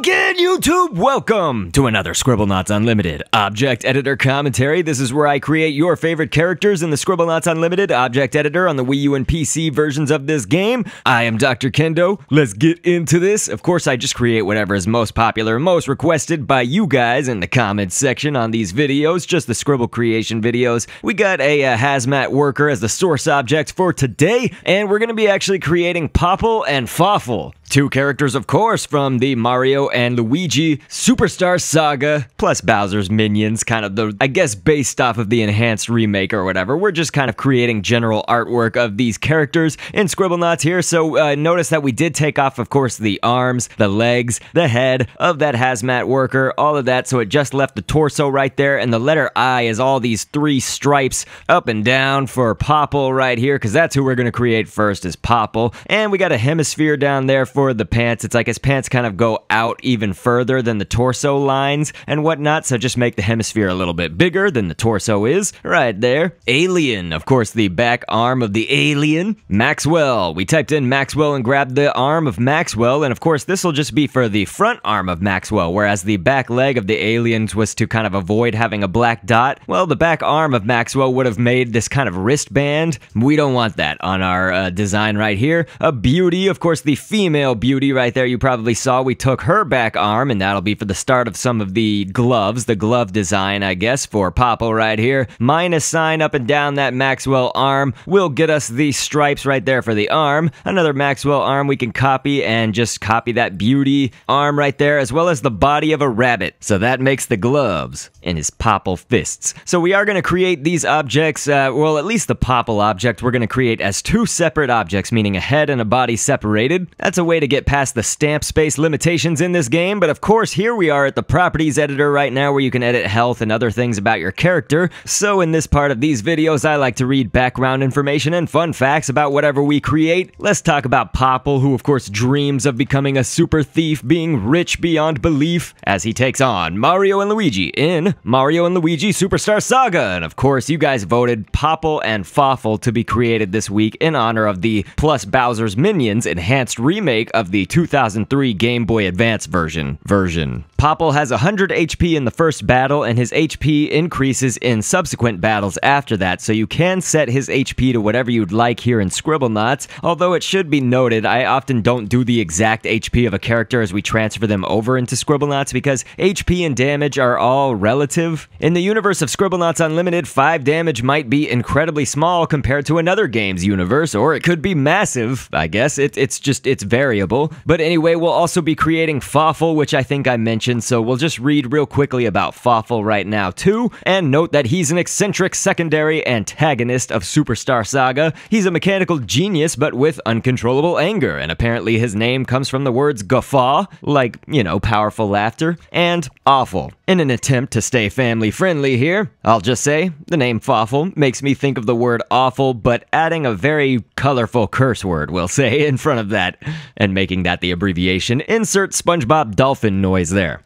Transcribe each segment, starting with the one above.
again, YouTube! Welcome to another Scribblenauts Unlimited Object Editor Commentary. This is where I create your favorite characters in the Scribblenauts Unlimited Object Editor on the Wii U and PC versions of this game. I am Dr. Kendo. Let's get into this. Of course, I just create whatever is most popular and most requested by you guys in the comments section on these videos, just the Scribble creation videos. We got a HAZMAT worker as the source object for today, and we're going to be actually creating Popple and Fawful. Two characters, of course, from the Mario and Luigi Superstar Saga, plus Bowser's minions, kind of the, I guess, based off of the enhanced remake or whatever. We're just kind of creating general artwork of these characters in Scribblenauts here, so notice that we did take off, of course, the arms, the legs, the head of that HAZMAT worker, all of that, so it just left the torso right there, and the letter I is all these three stripes up and down for Popple right here, because that's who we're going to create first, is Popple, and we got a hemisphere down there for the pants. It's like his pants kind of go out even further than the torso lines and whatnot, so just make the hemisphere a little bit bigger than the torso is, right there. Alien, of course, the back arm of the alien. Maxwell, we typed in Maxwell and grabbed the arm of Maxwell, and of course this will just be for the front arm of Maxwell, whereas the back leg of the aliens was to kind of avoid having a black dot. Well, the back arm of Maxwell would have made this kind of wristband. We don't want that on our design right here. A beauty, of course, the female beauty right there you probably saw. We took her back arm, and that'll be for the start of some of the gloves, the glove design, I guess, for Popple right here. Minus sign up and down that Maxwell arm will get us the stripes right there for the arm. Another Maxwell arm we can copy and just copy that beauty arm right there, as well as the body of a rabbit. So that makes the gloves and his Popple fists. So we are going to create these objects, well, at least the Popple object we're going to create as two separate objects, meaning a head and a body separated. That's a way to get past the stamp space limitations in this game, but of course here we are at the properties editor right now where you can edit health and other things about your character. So in this part of these videos I like to read background information and fun facts about whatever we create. Let's talk about Popple, who of course dreams of becoming a super thief, being rich beyond belief, as he takes on Mario and Luigi in Mario and Luigi Superstar Saga. And of course you guys voted Popple and Fawful to be created this week in honor of the plus Bowser's Minions enhanced remake of the 2003 Game Boy Advance version. Popple has 100 HP in the first battle, and his HP increases in subsequent battles after that, so you can set his HP to whatever you'd like here in Scribblenauts, although it should be noted, I often don't do the exact HP of a character as we transfer them over into Scribblenauts, because HP and damage are all relative. In the universe of Scribblenauts Unlimited, 5 damage might be incredibly small compared to another game's universe, or it could be massive, I guess. It's variable. But anyway, we'll also be creating Fawful, which I think I mentioned, so we'll just read real quickly about Fawful right now too, and note that he's an eccentric secondary antagonist of Superstar Saga. He's a mechanical genius, but with uncontrollable anger, and apparently his name comes from the words guffaw, like, you know, powerful laughter, and awful. In an attempt to stay family-friendly here, I'll just say, the name Fawful makes me think of the word awful, but adding a very colorful curse word, we'll say, in front of that, and making that the abbreviation. Insert SpongeBob dolphin noise there.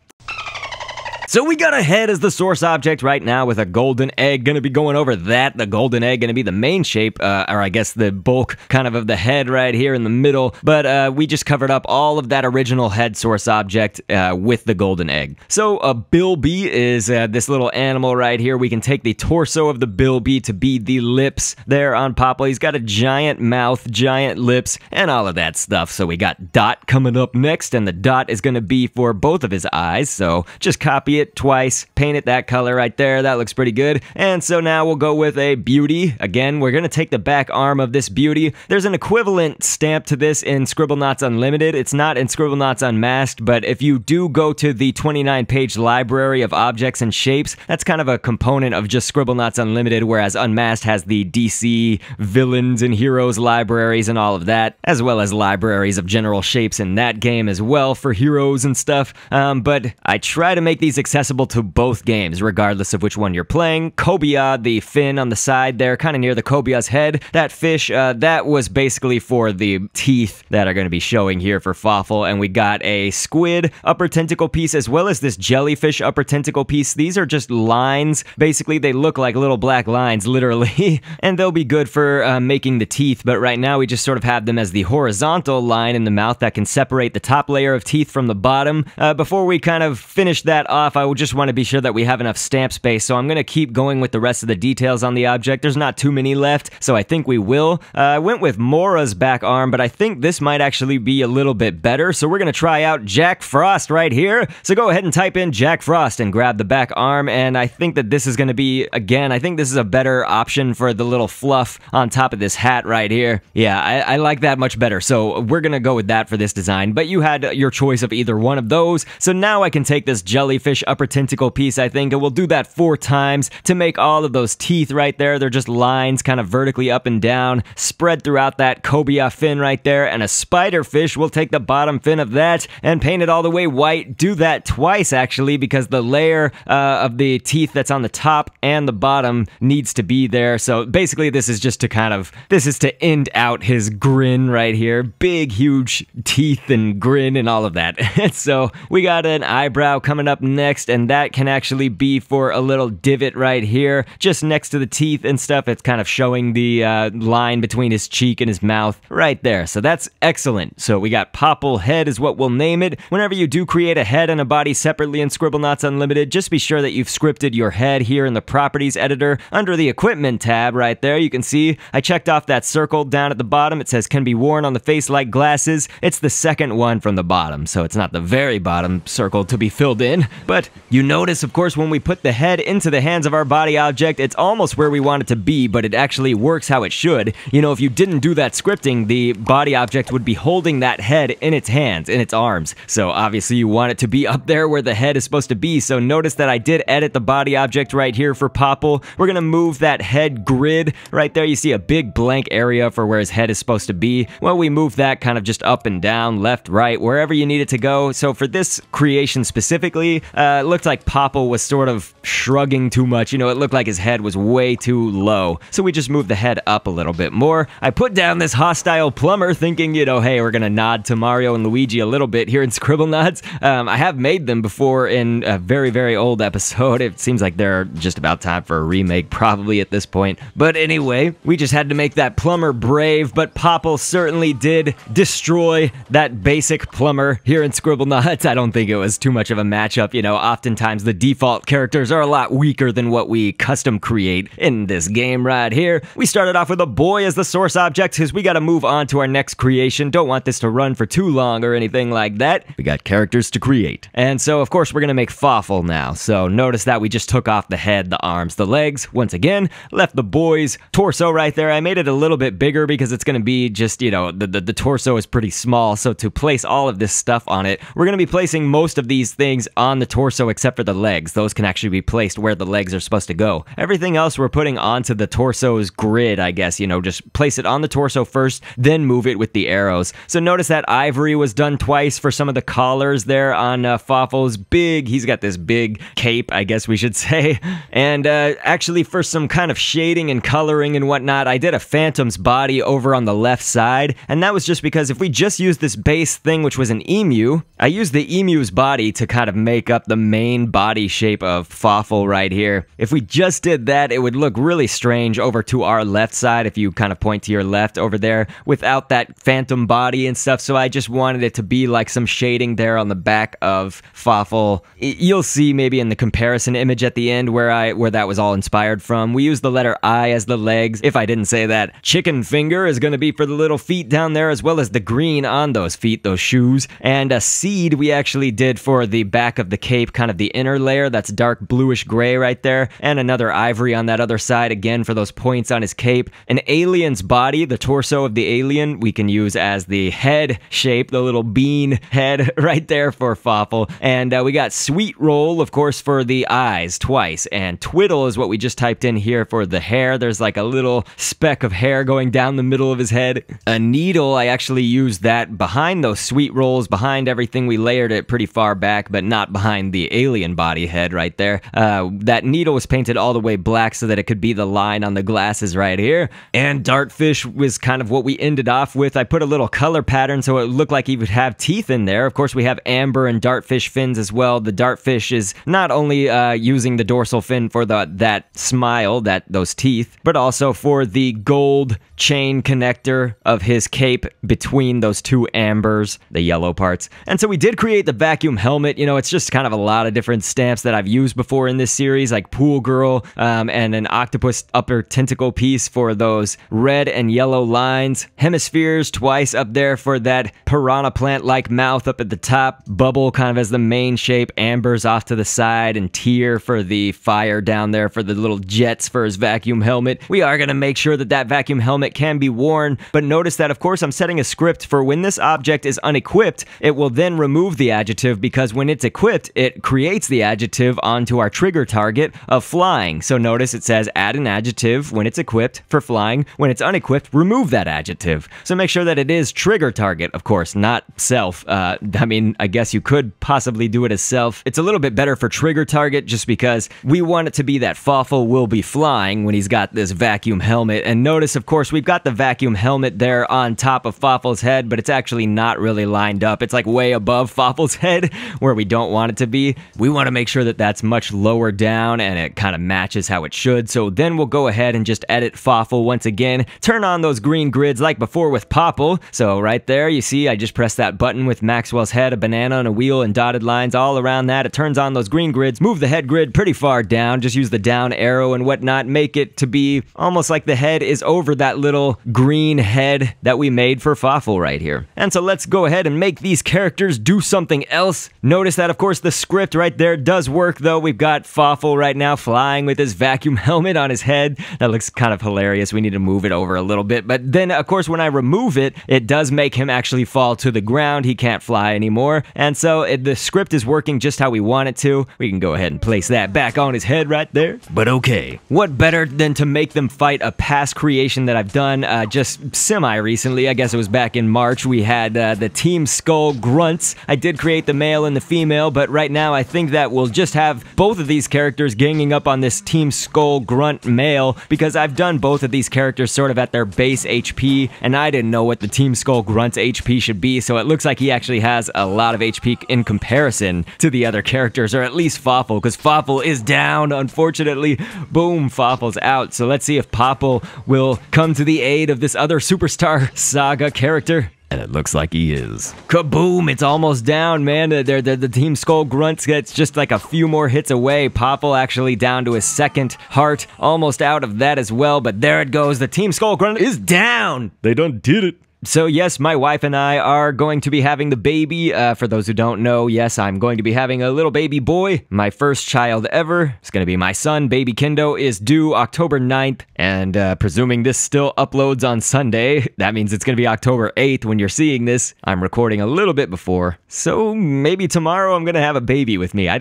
So we got a head as the source object right now with a golden egg. Gonna be going over that. The golden egg gonna be the main shape, or I guess the bulk kind of the head right here in the middle. But we just covered up all of that original head source object with the golden egg. So a bilby is this little animal right here. We can take the torso of the bilby to be the lips there on Popple. He's got a giant mouth, giant lips, and all of that stuff. So we got Dot coming up next, and the dot is gonna be for both of his eyes. So just copy it twice, paint it that color right there. That looks pretty good. And so now we'll go with a beauty. Again, we're gonna take the back arm of this beauty. There's an equivalent stamp to this in Scribblenauts Unlimited. It's not in Scribblenauts Unmasked, but if you do go to the 29-page library of objects and shapes, that's kind of a component of just Scribblenauts Unlimited, whereas Unmasked has the DC villains and heroes libraries and all of that, as well as libraries of general shapes in that game as well for heroes and stuff. But I try to make these accessible to both games, regardless of which one you're playing. Cobia, the fin on the side there, kind of near the cobia's head, that fish, that was basically for the teeth that are going to be showing here for Fawful, and we got a squid upper tentacle piece as well as this jellyfish upper tentacle piece. These are just lines. Basically, they look like little black lines, literally, and they'll be good for making the teeth, but right now we just sort of have them as the horizontal line in the mouth that can separate the top layer of teeth from the bottom. Before we kind of finish that off, I will just want to be sure that we have enough stamp space, so I'm going to keep going with the rest of the details on the object. There's not too many left, so I think we will. I went with Mora's back arm, but I think this might actually be a little bit better, so we're going to try out Jack Frost right here. So go ahead and type in Jack Frost and grab the back arm, and I think that this is going to be, again, I think this is a better option for the little fluff on top of this hat right here. Yeah, I like that much better, so we're going to go with that for this design, but you had your choice of either one of those. So now I can take this jellyfish upper tentacle piece, I think, and we'll do that 4 times to make all of those teeth right there. They're just lines kind of vertically up and down, spread throughout that cobia fin right there, and a spider fish, we'll take the bottom fin of that and paint it all the way white. Do that twice, actually, because the layer of the teeth that's on the top and the bottom needs to be there. So basically, this is just to kind of, this is to end out his grin right here. Big, huge teeth and grin and all of that. So we got an eyebrow coming up next, and that can actually be for a little divot right here, just next to the teeth and stuff. It's kind of showing the line between his cheek and his mouth right there. So that's excellent. So we got Popple head is what we'll name it. Whenever you do create a head and a body separately in Scribblenauts Unlimited, just be sure that you've scripted your head here in the properties editor under the equipment tab right there. You can see I checked off that circle down at the bottom. It says can be worn on the face like glasses. It's the second one from the bottom, so it's not the very bottom circle to be filled in. But you notice, of course, when we put the head into the hands of our body object, it's almost where we want it to be, but it actually works how it should. You know, if you didn't do that scripting, the body object would be holding that head in its hands, in its arms. So obviously you want it to be up there where the head is supposed to be. So notice that I did edit the body object right here for Popple. We're gonna move that head grid right there. You see a big blank area for where his head is supposed to be. Well, we move that kind of just up and down, left, right, wherever you need it to go. So for this creation specifically, it looked like Popple was sort of shrugging too much. You know, it looked like his head was way too low. So we just moved the head up a little bit more. I put down this hostile plumber thinking, you know, hey, we're gonna nod to Mario and Luigi a little bit here in Scribblenauts. I have made them before in a very, very old episode. It seems like they're just about time for a remake probably at this point. But anyway, we just had to make that plumber brave, but Popple certainly did destroy that basic plumber here in Scribblenauts. I don't think it was too much of a matchup. You know, oftentimes the default characters are a lot weaker than what we custom create in this game right here. We started off with a boy as the source object because we got to move on to our next creation. Don't want this to run for too long or anything like that. We got characters to create. And so, of course, we're going to make Fawful now. So notice that we just took off the head, the arms, the legs. Once again, left the boy's torso right there. I made it a little bit bigger because it's going to be just, you know, the torso is pretty small. So to place all of this stuff on it, we're going to be placing most of these things on the torso except for the legs. Those can actually be placed where the legs are supposed to go. Everything else we're putting onto the torso's grid, I guess, you know, just place it on the torso first, then move it with the arrows. So notice that ivory was done twice for some of the collars there on Fawful's big, he's got this big cape, I guess we should say. And actually for some kind of shading and coloring and whatnot, I did a phantom's body over on the left side, and that was just because if we just used this base thing, which was an emu, I used the emu's body to kind of make up the main body shape of Fawful right here. If we just did that, it would look really strange over to our left side if you kind of point to your left over there without that phantom body and stuff. So I just wanted it to be like some shading there on the back of Fawful. You'll see maybe in the comparison image at the end where that was all inspired from. We used the letter I as the legs. If I didn't say that, chicken finger is going to be for the little feet down there, as well as the green on those feet, those shoes. And a seed we actually did for the back of the cape, kind of the inner layer, that's dark bluish gray right there, and another ivory on that other side again for those points on his cape. An alien's body, the torso of the alien, we can use as the head shape, the little bean head right there for Fawful. And we got sweet roll, of course, for the eyes twice, and twiddle is what we just typed in here for the hair. There's like a little speck of hair going down the middle of his head. A needle, I actually used that behind those sweet rolls, behind everything. We layered it pretty far back, but not behind the alien body head right there. That needle was painted all the way black so that it could be the line on the glasses right here. And Dartfish was kind of what we ended off with. I put a little color pattern so it looked like he would have teeth in there. Of course, we have amber and Dartfish fins as well. The Dartfish is not only using the dorsal fin for that smile, those teeth, but also for the gold chain connector of his cape between those two ambers, the yellow parts. And so we did create the vacuum helmet. You know, it's just kind of a lot of different stamps that I've used before in this series, like Pool Girl, and an octopus upper tentacle piece for those red and yellow lines, hemispheres twice up there for that piranha plant-like mouth up at the top, bubble kind of as the main shape, ambers off to the side, and tear for the fire down there for the little jets for his vacuum helmet. We are going to make sure that that vacuum helmet can be worn, but notice that of course I'm setting a script for when this object is unequipped, it will then remove the adjective, because when it's equipped, it creates the adjective onto our trigger target of flying. So notice it says add an adjective when it's equipped for flying. When it's unequipped, remove that adjective. So make sure that it is trigger target, of course, not self. I mean, I guess you could possibly do it as self. It's a little bit better for trigger target just because we want it to be that Fawful will be flying when he's got this vacuum helmet. And notice, of course, we've got the vacuum helmet there on top of Fawful's head, but it's actually not really lined up. It's like way above Fawful's head where we don't want it to be. We want to make sure that that's much lower down and it kind of matches how it should. So then we'll go ahead and just edit Fawful once again. Turn on those green grids like before with Popple. So right there, you see, I just pressed that button with Maxwell's head, a banana and a wheel and dotted lines all around that. It turns on those green grids. Move the head grid pretty far down. Just use the down arrow and whatnot. Make it to be almost like the head is over that little green head that we made for Fawful right here. And so let's go ahead and make these characters do something else. Notice that, of course, the script right there does work, though. We've got Fawful right now flying with his vacuum helmet on his head. That looks kind of hilarious. We need to move it over a little bit. But then, of course, when I remove it, it does make him actually fall to the ground. He can't fly anymore. And so the script is working just how we want it to. We can go ahead and place that back on his head right there. But okay, what better than to make them fight a past creation that I've done just semi-recently. I guess it was back in March. We had the Team Skull Grunts. I did create the male and the female, but right now I think that we'll just have both of these characters ganging up on this Team Skull Grunt male, because I've done both of these characters sort of at their base HP, and I didn't know what the Team Skull Grunt's HP should be, so it looks like he actually has a lot of HP in comparison to the other characters, or at least Fawful, because Fawful is down, unfortunately. Boom, Fawful's out. So let's see if Popple will come to the aid of this other superstar Saga character. And it looks like he is. Kaboom! It's almost down, man. The Team Skull Grunts gets just like a few more hits away. Popple actually down to his second heart. Almost out of that as well, but there it goes. The Team Skull Grunt is down! They done did it. So yes, my wife and I are going to be having the baby. For those who don't know, yes, I'm going to be having a little baby boy. My first child ever. It's going to be my son. Baby Kendo is due October 9th. And presuming this still uploads on Sunday, that means it's going to be October 8th when you're seeing this. I'm recording a little bit before. So maybe tomorrow I'm going to have a baby with me. I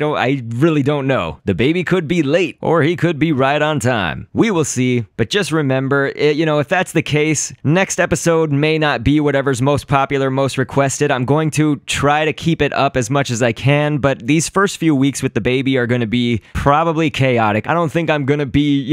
really don't know. The baby could be late or he could be right on time. We will see. But just remember, if that's the case, next episode may not be whatever's most popular, most requested. I'm going to try to keep it up as much as I can, but these first few weeks with the baby are going to be probably chaotic. I don't think I'm going to be,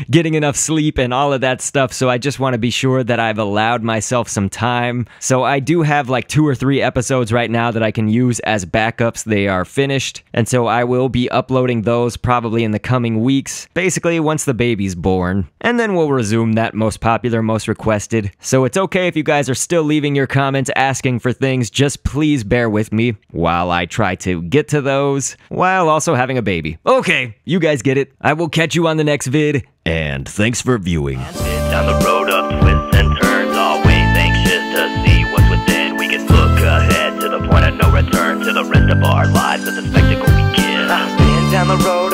getting enough sleep and all of that stuff, so I just want to be sure that I've allowed myself some time. So I do have like 2 or 3 episodes right now that I can use as backups. They are finished, and so I will be uploading those probably in the coming weeks, basically once the baby's born, and then we'll resume that most popular, most requested. So it's okay if you guys are still leaving your comments asking for things. Just please bear with me while I try to get to those while also having a baby. Okay, you guys get it. I will catch you on the next vid, and thanks for viewing. Down the road of twists and turns, always anxious to see what's within. We can look ahead to the point of no return, to the rest of our lives as the spectacle begins. I've been down the road